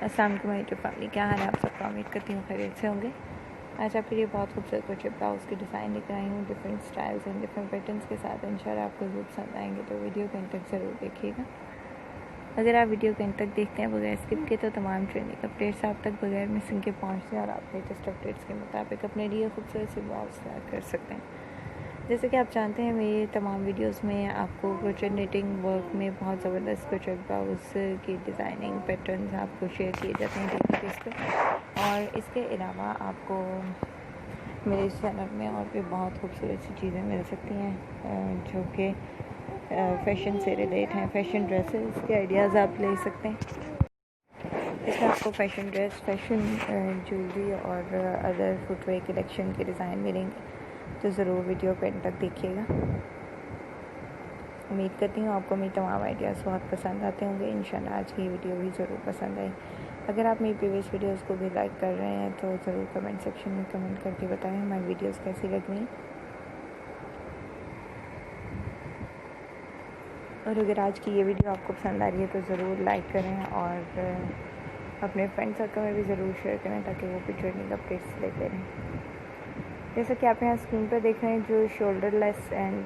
अस्सलाम वालेकुम मेरी फैमिली, क्या हाल है आप सबका। उम्मीद करती हूँ खैरियत से होंगे। आज आपके लिए बहुत खूबसूरत क्रोचेट ब्लाउज़ की डिज़ाइन लेकर आई हूँ, different styles and different patterns के साथ। इंशाल्लाह आपको ज़रूर पसंद आएंगे, तो वीडियो को अंत तक ज़रूर देखिएगा। अगर आप वीडियो को अंत तक देखते हैं बगैर स्किप के, तो तमाम ट्रेंडिंग अपडेट्स आप तक बगैर मिसिंग के पहुँचते हैं और आप लेटेस्ट अपडेट्स के मुताबिक अपने लिए खूबसूरत से ब्लाउज़ तैयार कर सकते हैं। जैसे कि आप जानते हैं, मेरे तमाम वीडियोस में आपको क्रोचेट निटिंग वर्क में बहुत ज़बरदस्त क्रोचेट ब्लाउज़ की डिज़ाइनिंग पैटर्न्स आपको शेयर किए जाते हैं डेली बेस पे। और इसके अलावा आपको मेरे चैनल में और भी बहुत खूबसूरत सी चीज़ें मिल सकती हैं जो कि फ़ैशन से रिलेट हैं। फ़ैशन ड्रेसेस के आइडियाज़ आप ले सकते हैं। इसमें आपको फ़ैशन ड्रेस, फ़ैशन ज्वेलरी और अदर फुटवेयर कलेक्शन के डिज़ाइन मिलेंगे, तो ज़रूर वीडियो को एंड तक देखिएगा। उम्मीद करती हूँ आपको मेरी तमाम आइडियाज़ बहुत पसंद आते होंगे। इंशाल्लाह आज की वीडियो भी ज़रूर पसंद आई। अगर आप मेरी प्रीवियस वीडियोज़ को भी लाइक कर रहे हैं तो ज़रूर कमेंट सेक्शन में कमेंट करके बताएं हमारी वीडियोज़ कैसी लग रही। और अगर आज की ये वीडियो आपको पसंद आ रही है तो ज़रूर लाइक करें और अपने फ्रेंड सर्कल में भी ज़रूर शेयर करें ताकि वो भी ट्रेंडिंग अपडेट्स लेते रहें। जैसा कि आप यहाँ स्क्रीन पर देख रहे हैं, जो shoulder less and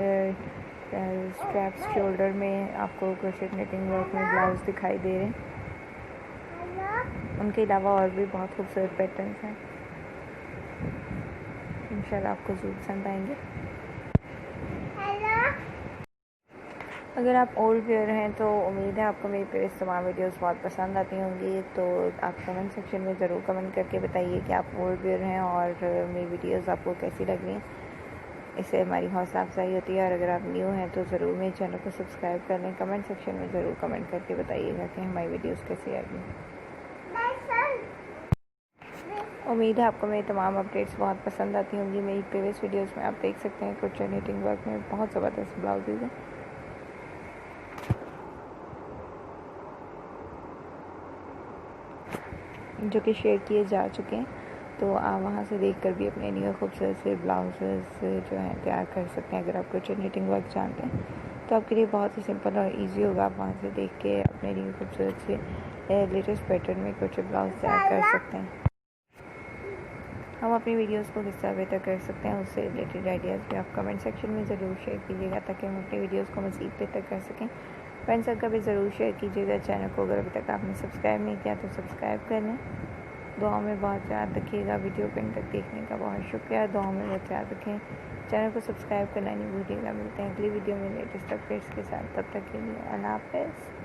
straps shoulder में आपको क्रोचेट निटिंग वर्क में ब्लाउज दिखाई दे रहे हैं। उनके अलावा और भी बहुत खूबसूरत पैटर्न्स हैं, इंशाल्लाह आपको ज़रूर पसंद आएंगे। अगर आप ओल्ड व्यूअर हैं तो उम्मीद है आपको मेरी प्रीवियस तमाम वीडियोस बहुत पसंद आती होंगी, तो आप कमेंट सेक्शन में ज़रूर कमेंट करके बताइए कि आप ओल्ड व्यूअर हैं और मेरी वीडियोस आपको कैसी लग रही हैं। इससे हमारी हौसला अफजाई होती है। और अगर आप न्यू हैं तो ज़रूर मेरे चैनल को सब्सक्राइब कर लें। कमेंट सेक्शन में ज़रूर कमेंट करके बताइएगा कि हमारी वीडियोस कैसी आ रही हैं। उम्मीद है आपको मेरी तमाम अपडेट्स बहुत पसंद आती होंगी। मेरी प्रीवियस वीडियोस में आप देख सकते हैं क्रोचेट निटिंग वर्क में बहुत ज़बरदस्त ब्लाउजेज हैं जो कि शेयर किए जा चुके हैं, तो आप वहाँ से देखकर भी अपने लिए खूबसूरत से ब्लाउजेस जो हैं तैयार कर सकते हैं। अगर आप क्रोचेट निटिंग वर्क जानते हैं तो आपके लिए बहुत ही सिंपल और इजी होगा। आप वहाँ से देख के अपने लिए खूबसूरत से लेटेस्ट पैटर्न में क्रोचेट ब्लाउज तैयार कर सकते हैं। हम अपनी वीडियोस को किस तरह बेहतर कर सकते हैं उससे रिलेटेड आइडियाज़ भी आप कमेंट सेक्शन में ज़रूर शेयर कीजिएगा ताकि हम अपनी वीडियोस को मज़ीद बेहतर कर सकें। फ्रेंड्स सर्कल भी ज़रूर शेयर कीजिएगा। चैनल को अगर अभी तक आपने सब्सक्राइब नहीं किया तो सब्सक्राइब कर लें। दुआ में बहुत याद रखिएगा। वीडियो को अंत तक देखने का बहुत शुक्रिया। दुआ में बहुत याद रखें, चैनल को सब्सक्राइब करना नहीं भूलिएगा। मिलते हैं अगली वीडियो में लेटेस्ट अपडेट्स के साथ। तब तक के लिए अल्लाह हाफ़िज़।